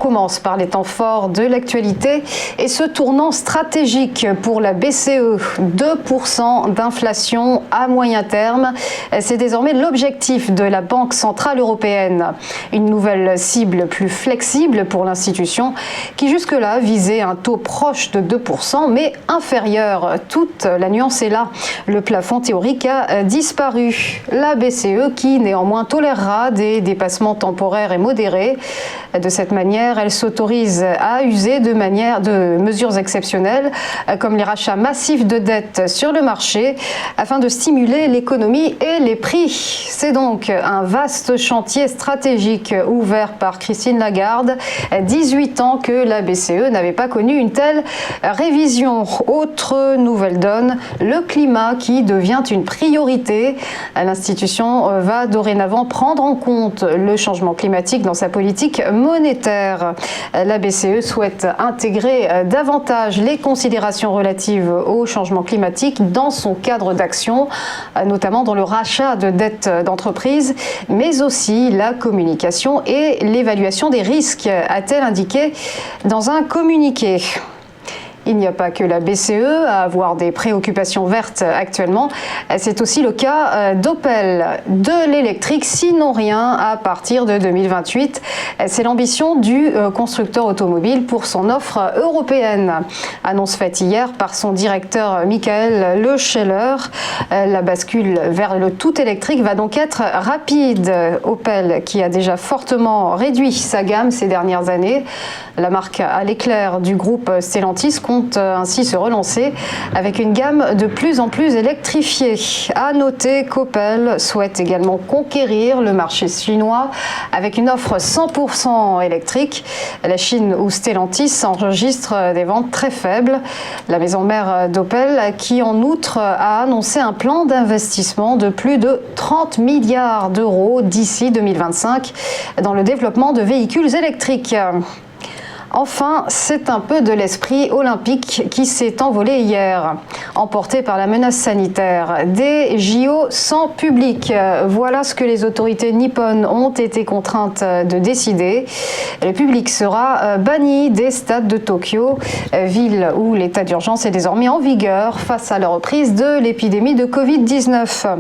commence par les temps forts de l'actualité et ce tournant stratégique pour la BCE. 2% d'inflation à moyen terme, c'est désormais l'objectif de la Banque centrale européenne. Une nouvelle cible plus flexible pour l'institution qui jusque-là visait un taux proche de 2% mais inférieur. Toute la nuance est là. Le plafond théorique a disparu. La BCE qui néanmoins tolérera des dépassements temporaires et modérés. De cette manière, elle s'autorise à user de mesures exceptionnelles comme les rachats massifs de dettes sur le marché afin de stimuler l'économie et les prix. C'est donc un vaste chantier stratégique ouvert par Christine Lagarde. 18 ans que la BCE n'avait pas connu une telle révision. Autre nouvelle donne, le climat qui devient une priorité. L'institution va dorénavant prendre en compte le changement climatique dans sa politique monétaire. La BCE souhaite intégrer davantage les considérations relatives au changement climatique dans son cadre d'action, notamment dans le rachat de dettes d'entreprises, mais aussi la communication et l'évaluation des risques, a-t-elle indiqué dans un communiqué. Il n'y a pas que la BCE à avoir des préoccupations vertes actuellement. C'est aussi le cas d'Opel, de l'électrique, sinon rien à partir de 2028. C'est l'ambition du constructeur automobile pour son offre européenne. Annonce faite hier par son directeur Michael Le Scheller. La bascule vers le tout électrique va donc être rapide. Opel, qui a déjà fortement réduit sa gamme ces dernières années. La marque à l'éclair du groupe Stellantis compte ainsi se relancer avec une gamme de plus en plus électrifiée. À noter qu'Opel souhaite également conquérir le marché chinois avec une offre 100% électrique. La Chine où Stellantis enregistre des ventes très faibles. La maison mère d'Opel qui en outre a annoncé un plan d'investissement de plus de 30 milliards d'euros d'ici 2025 dans le développement de véhicules électriques. Enfin, c'est un peu de l'esprit olympique qui s'est envolé hier, emporté par la menace sanitaire. Des JO sans public, voilà ce que les autorités nippones ont été contraintes de décider. Le public sera banni des stades de Tokyo, ville où l'état d'urgence est désormais en vigueur face à la reprise de l'épidémie de Covid-19.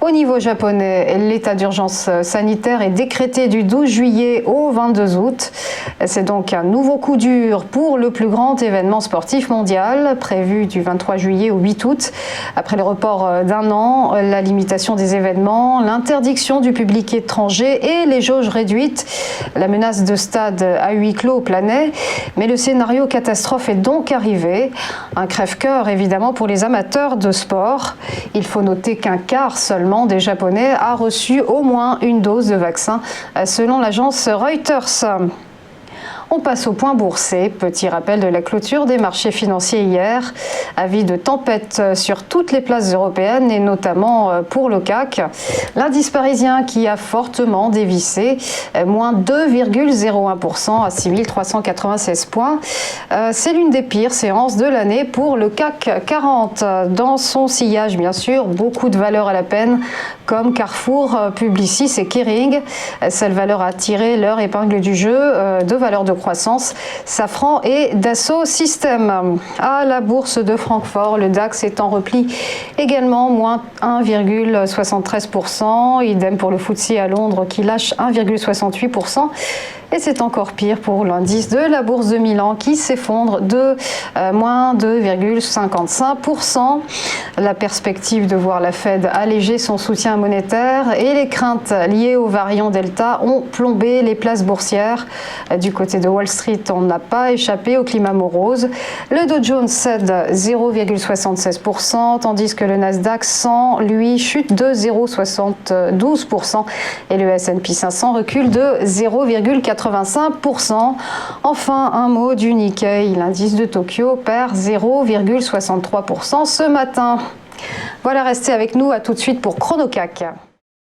Au niveau japonais, l'état d'urgence sanitaire est décrété du 12 juillet au 22 août. C'est donc un nouveau coup dur pour le plus grand événement sportif mondial, prévu du 23 juillet au 8 août. Après le report d'un an, la limitation des événements, l'interdiction du public étranger et les jauges réduites, la menace de stade à huis clos planait, mais le scénario catastrophe est donc arrivé. Un crève-cœur évidemment pour les amateurs de sport. Il faut noter qu'un quart seulement des Japonais a reçu au moins une dose de vaccin, selon l'agence Reuters. On passe au point boursier. Petit rappel de la clôture des marchés financiers hier. Avis de tempête sur toutes les places européennes et notamment pour le CAC. L'indice parisien qui a fortement dévissé, moins 2,01% à 6396 points. C'est l'une des pires séances de l'année pour le CAC 40. Dans son sillage, bien sûr, beaucoup de valeurs à la peine comme Carrefour, Publicis et Kering. Seule valeur à tirer leur épingle du jeu, deux valeurs de croissance, Safran et Dassault Systèmes. À la bourse de Francfort, le DAX est en repli également, moins 1,73%. Idem pour le FTSE à Londres qui lâche 1,68%. Et c'est encore pire pour l'indice de la bourse de Milan qui s'effondre de moins 2,55%. La perspective de voir la Fed alléger son soutien monétaire et les craintes liées au variant Delta ont plombé les places boursières. Du côté de Wall Street, on n'a pas échappé au climat morose. Le Dow Jones cède 0,76%, tandis que le Nasdaq 100, lui, chute de 0,72% et le S&P 500 recule de 0,85%. Enfin, un mot du Nikkei. L'indice de Tokyo perd 0,63% ce matin. Voilà, restez avec nous. À tout de suite pour ChronoCAC.